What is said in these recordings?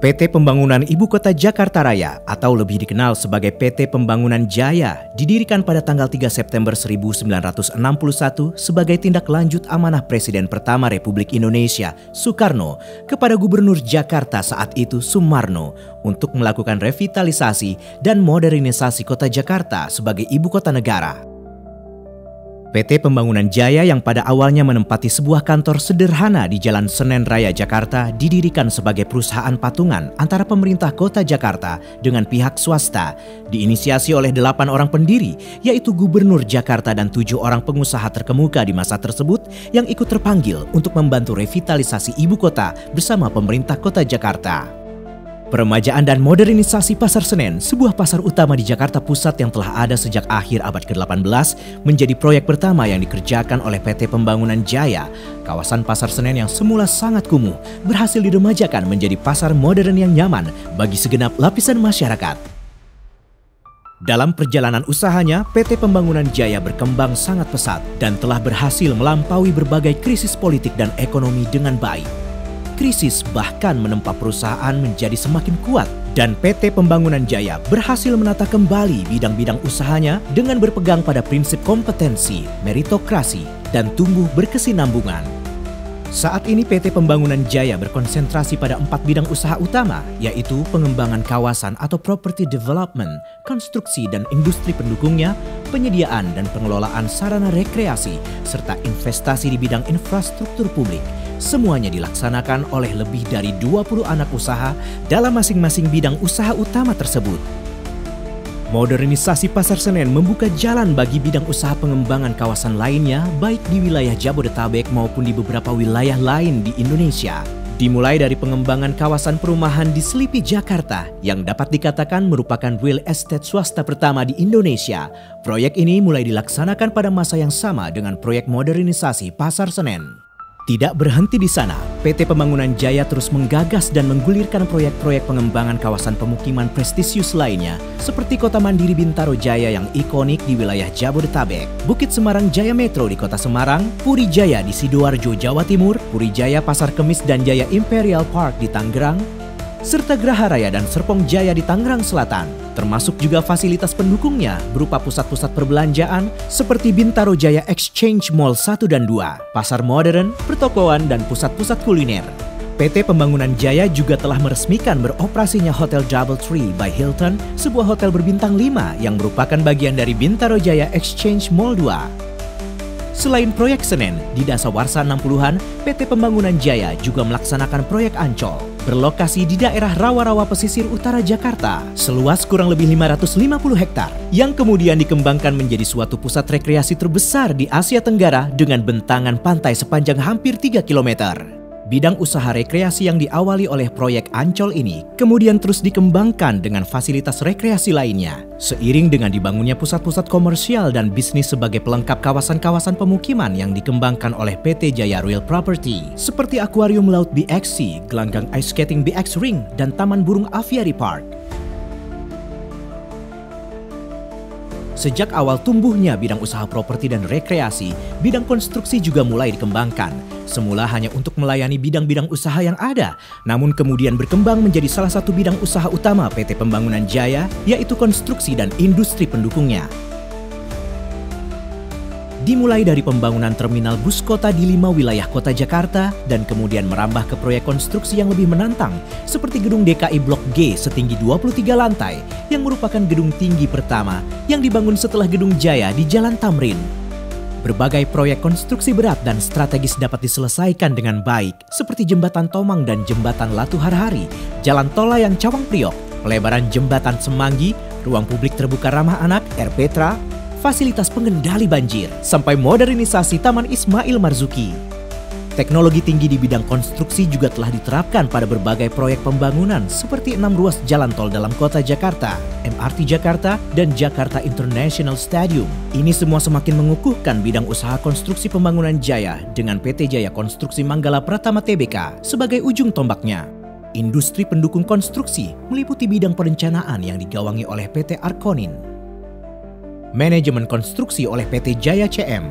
PT Pembangunan Ibu Kota Jakarta Raya atau lebih dikenal sebagai PT Pembangunan Jaya didirikan pada tanggal 3 September 1961 sebagai tindak lanjut amanah Presiden pertama Republik Indonesia, Soekarno, kepada Gubernur Jakarta saat itu, Sumarno, untuk melakukan revitalisasi dan modernisasi kota Jakarta sebagai ibu kota negara. PT Pembangunan Jaya yang pada awalnya menempati sebuah kantor sederhana di Jalan Senen Raya, Jakarta didirikan sebagai perusahaan patungan antara pemerintah kota Jakarta dengan pihak swasta, diinisiasi oleh 8 orang pendiri, yaitu Gubernur Jakarta dan 7 orang pengusaha terkemuka di masa tersebut yang ikut terpanggil untuk membantu revitalisasi ibu kota bersama pemerintah kota Jakarta. Peremajaan dan modernisasi Pasar Senen, sebuah pasar utama di Jakarta Pusat yang telah ada sejak akhir abad ke-18, menjadi proyek pertama yang dikerjakan oleh PT Pembangunan Jaya. Kawasan Pasar Senen yang semula sangat kumuh berhasil diremajakan menjadi pasar modern yang nyaman bagi segenap lapisan masyarakat. Dalam perjalanan usahanya, PT Pembangunan Jaya berkembang sangat pesat dan telah berhasil melampaui berbagai krisis politik dan ekonomi dengan baik. Krisis bahkan menempa perusahaan menjadi semakin kuat dan PT Pembangunan Jaya berhasil menata kembali bidang-bidang usahanya dengan berpegang pada prinsip kompetensi, meritokrasi, dan tumbuh berkesinambungan. Saat ini PT Pembangunan Jaya berkonsentrasi pada 4 bidang usaha utama, yaitu pengembangan kawasan atau property development, konstruksi dan industri pendukungnya, penyediaan dan pengelolaan sarana rekreasi, serta investasi di bidang infrastruktur publik. Semuanya dilaksanakan oleh lebih dari 20 anak usaha dalam masing-masing bidang usaha utama tersebut. Modernisasi Pasar Senen membuka jalan bagi bidang usaha pengembangan kawasan lainnya, baik di wilayah Jabodetabek maupun di beberapa wilayah lain di Indonesia. Dimulai dari pengembangan kawasan perumahan di Selipi, Jakarta, yang dapat dikatakan merupakan real estate swasta pertama di Indonesia. Proyek ini mulai dilaksanakan pada masa yang sama dengan proyek modernisasi Pasar Senen. Tidak berhenti di sana, PT Pembangunan Jaya terus menggagas dan menggulirkan proyek-proyek pengembangan kawasan pemukiman prestisius lainnya seperti Kota Mandiri Bintaro Jaya yang ikonik di wilayah Jabodetabek, Bukit Semarang Jaya Metro di Kota Semarang, Puri Jaya di Sidoarjo, Jawa Timur, Puri Jaya Pasar Kemis dan Jaya Imperial Park di Tangerang, serta Graha Raya dan Serpong Jaya di Tangerang Selatan, termasuk juga fasilitas pendukungnya berupa pusat-pusat perbelanjaan seperti Bintaro Jaya Exchange Mall 1 dan 2, pasar modern, pertokoan, dan pusat-pusat kuliner. PT Pembangunan Jaya juga telah meresmikan beroperasinya Hotel DoubleTree by Hilton, sebuah hotel berbintang 5 yang merupakan bagian dari Bintaro Jaya Exchange Mall 2. Selain proyek Senen, di dasawarsa 60-an, PT Pembangunan Jaya juga melaksanakan proyek Ancol, berlokasi di daerah rawa-rawa pesisir utara Jakarta, seluas kurang lebih 550 hektar, yang kemudian dikembangkan menjadi suatu pusat rekreasi terbesar di Asia Tenggara dengan bentangan pantai sepanjang hampir 3 km. Bidang usaha rekreasi yang diawali oleh proyek Ancol ini kemudian terus dikembangkan dengan fasilitas rekreasi lainnya. Seiring dengan dibangunnya pusat-pusat komersial dan bisnis sebagai pelengkap kawasan-kawasan pemukiman yang dikembangkan oleh PT Jaya Real Property, seperti Akuarium Laut BXC, Gelanggang Ice Skating BX Ring, dan Taman Burung Aviary Park. Sejak awal tumbuhnya bidang usaha properti dan rekreasi, bidang konstruksi juga mulai dikembangkan. Semula hanya untuk melayani bidang-bidang usaha yang ada, namun kemudian berkembang menjadi salah satu bidang usaha utama PT Pembangunan Jaya, yaitu konstruksi dan industri pendukungnya. Dimulai dari pembangunan terminal bus kota di 5 wilayah kota Jakarta dan kemudian merambah ke proyek konstruksi yang lebih menantang seperti gedung DKI Blok G setinggi 23 lantai yang merupakan gedung tinggi pertama yang dibangun setelah gedung Jaya di Jalan Tamrin. Berbagai proyek konstruksi berat dan strategis dapat diselesaikan dengan baik seperti Jembatan Tomang dan Jembatan Latu Harhari, Jalan Tol Layang Cawang Priok, pelebaran Jembatan Semanggi, ruang publik terbuka ramah anak, Air Petra, fasilitas pengendali banjir, sampai modernisasi Taman Ismail Marzuki. Teknologi tinggi di bidang konstruksi juga telah diterapkan pada berbagai proyek pembangunan seperti 6 ruas jalan tol dalam kota Jakarta, MRT Jakarta, dan Jakarta International Stadium. Ini semua semakin mengukuhkan bidang usaha konstruksi Pembangunan Jaya dengan PT Jaya Konstruksi Manggala Pratama Tbk sebagai ujung tombaknya. Industri pendukung konstruksi meliputi bidang perencanaan yang digawangi oleh PT Arkonin, manajemen konstruksi oleh PT Jaya CM,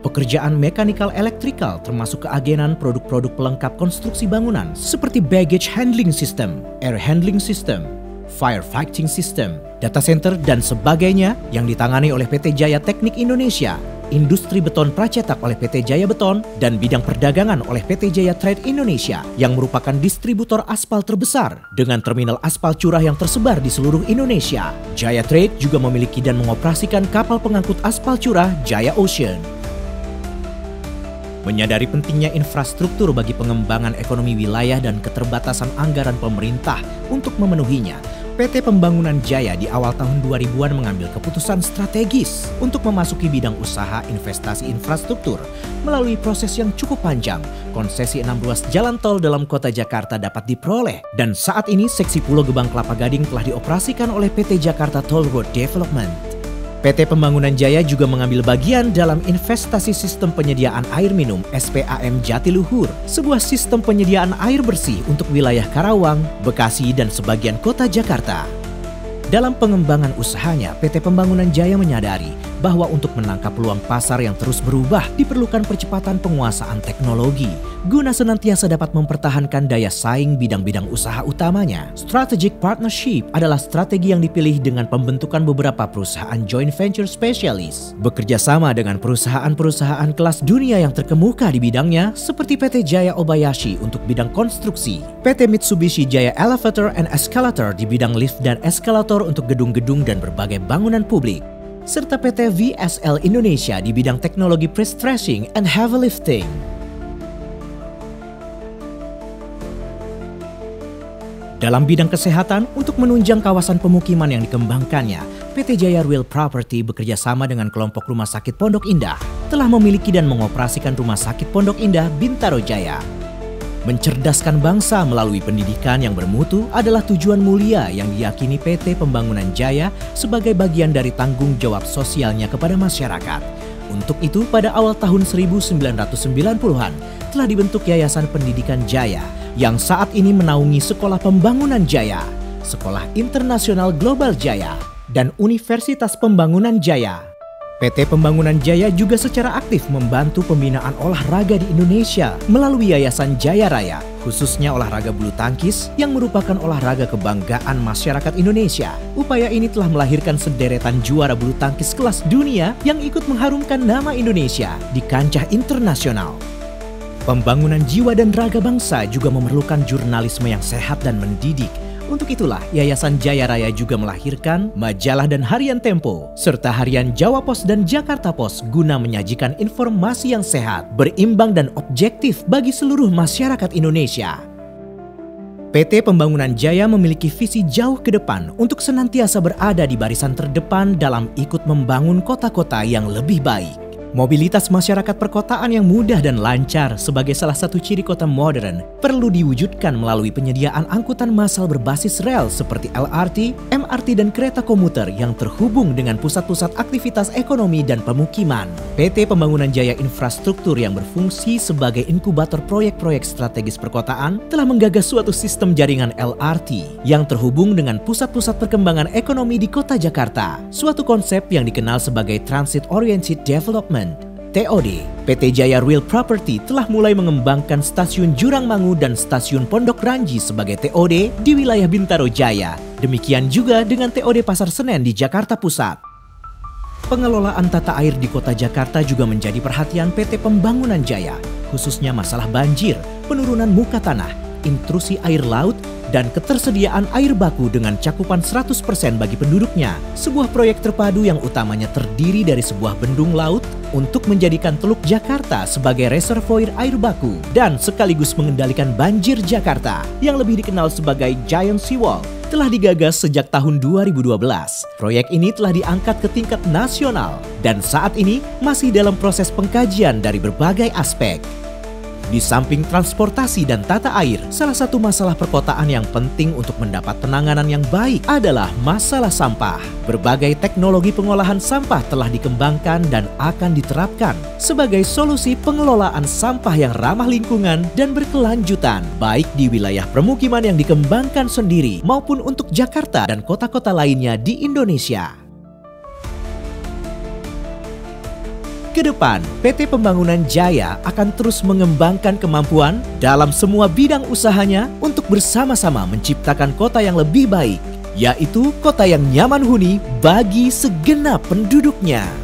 pekerjaan mechanical electrical termasuk keagenan produk-produk pelengkap konstruksi bangunan seperti baggage handling system, air handling system, firefighting system, data center, dan sebagainya yang ditangani oleh PT Jaya Teknik Indonesia, industri beton pracetak oleh PT Jaya Beton, dan bidang perdagangan oleh PT Jaya Trade Indonesia yang merupakan distributor aspal terbesar dengan terminal aspal curah yang tersebar di seluruh Indonesia. Jaya Trade juga memiliki dan mengoperasikan kapal pengangkut aspal curah Jaya Ocean. Menyadari pentingnya infrastruktur bagi pengembangan ekonomi wilayah dan keterbatasan anggaran pemerintah untuk memenuhinya, PT Pembangunan Jaya di awal tahun 2000-an mengambil keputusan strategis untuk memasuki bidang usaha investasi infrastruktur. Melalui proses yang cukup panjang, konsesi 6 ruas jalan tol dalam kota Jakarta dapat diperoleh, dan saat ini seksi Pulau Gebang Kelapa Gading telah dioperasikan oleh PT Jakarta Toll Road Development. PT Pembangunan Jaya juga mengambil bagian dalam investasi sistem penyediaan air minum SPAM Jatiluhur, sebuah sistem penyediaan air bersih untuk wilayah Karawang, Bekasi, dan sebagian kota Jakarta. Dalam pengembangan usahanya, PT Pembangunan Jaya menyadari bahwa untuk menangkap peluang pasar yang terus berubah diperlukan percepatan penguasaan teknologi guna senantiasa dapat mempertahankan daya saing bidang-bidang usaha utamanya. Strategic partnership adalah strategi yang dipilih dengan pembentukan beberapa perusahaan joint venture spesialis, bekerja sama dengan perusahaan-perusahaan kelas dunia yang terkemuka di bidangnya seperti PT Jaya Obayashi untuk bidang konstruksi, PT Mitsubishi Jaya Elevator and Escalator di bidang lift dan eskalator untuk gedung-gedung dan berbagai bangunan publik, serta PT VSL Indonesia di bidang teknologi pre-stressing and heavy lifting. Dalam bidang kesehatan, untuk menunjang kawasan pemukiman yang dikembangkannya, PT Jaya Real Property bekerja sama dengan kelompok Rumah Sakit Pondok Indah, telah memiliki dan mengoperasikan Rumah Sakit Pondok Indah Bintaro Jaya. Mencerdaskan bangsa melalui pendidikan yang bermutu adalah tujuan mulia yang diyakini PT Pembangunan Jaya sebagai bagian dari tanggung jawab sosialnya kepada masyarakat. Untuk itu, pada awal tahun 1990-an telah dibentuk Yayasan Pendidikan Jaya yang saat ini menaungi Sekolah Pembangunan Jaya, Sekolah Internasional Global Jaya, dan Universitas Pembangunan Jaya. PT Pembangunan Jaya juga secara aktif membantu pembinaan olahraga di Indonesia melalui Yayasan Jaya Raya, khususnya olahraga bulu tangkis yang merupakan olahraga kebanggaan masyarakat Indonesia. Upaya ini telah melahirkan sederetan juara bulu tangkis kelas dunia yang ikut mengharumkan nama Indonesia di kancah internasional. Pembangunan jiwa dan raga bangsa juga memerlukan jurnalisme yang sehat dan mendidik. Untuk itulah, Yayasan Jaya Raya juga melahirkan majalah dan harian Tempo, serta harian Jawa Pos dan Jakarta Pos guna menyajikan informasi yang sehat, berimbang dan objektif bagi seluruh masyarakat Indonesia. PT Pembangunan Jaya memiliki visi jauh ke depan untuk senantiasa berada di barisan terdepan dalam ikut membangun kota-kota yang lebih baik. Mobilitas masyarakat perkotaan yang mudah dan lancar sebagai salah satu ciri kota modern perlu diwujudkan melalui penyediaan angkutan massal berbasis rel seperti LRT, MRT, dan kereta komuter yang terhubung dengan pusat-pusat aktivitas ekonomi dan pemukiman. PT Pembangunan Jaya Infrastruktur yang berfungsi sebagai inkubator proyek-proyek strategis perkotaan telah menggagas suatu sistem jaringan LRT yang terhubung dengan pusat-pusat perkembangan ekonomi di kota Jakarta, suatu konsep yang dikenal sebagai Transit Oriented Development TOD. PT Jaya Real Property telah mulai mengembangkan stasiun Jurangmangu dan stasiun Pondok Ranji sebagai TOD di wilayah Bintaro Jaya. Demikian juga dengan TOD Pasar Senen di Jakarta Pusat. Pengelolaan tata air di kota Jakarta juga menjadi perhatian PT Pembangunan Jaya, khususnya masalah banjir, penurunan muka tanah, intrusi air laut, dan ketersediaan air baku dengan cakupan 100% bagi penduduknya. Sebuah proyek terpadu yang utamanya terdiri dari sebuah bendung laut untuk menjadikan Teluk Jakarta sebagai reservoir air baku dan sekaligus mengendalikan banjir Jakarta yang lebih dikenal sebagai Giant Seawall telah digagas sejak tahun 2012. Proyek ini telah diangkat ke tingkat nasional dan saat ini masih dalam proses pengkajian dari berbagai aspek. Di samping transportasi dan tata air, salah satu masalah perkotaan yang penting untuk mendapat penanganan yang baik adalah masalah sampah. Berbagai teknologi pengolahan sampah telah dikembangkan dan akan diterapkan sebagai solusi pengelolaan sampah yang ramah lingkungan dan berkelanjutan, baik di wilayah permukiman yang dikembangkan sendiri maupun untuk Jakarta dan kota-kota lainnya di Indonesia. Kedepan, PT Pembangunan Jaya akan terus mengembangkan kemampuan dalam semua bidang usahanya untuk bersama-sama menciptakan kota yang lebih baik, yaitu kota yang nyaman huni bagi segenap penduduknya.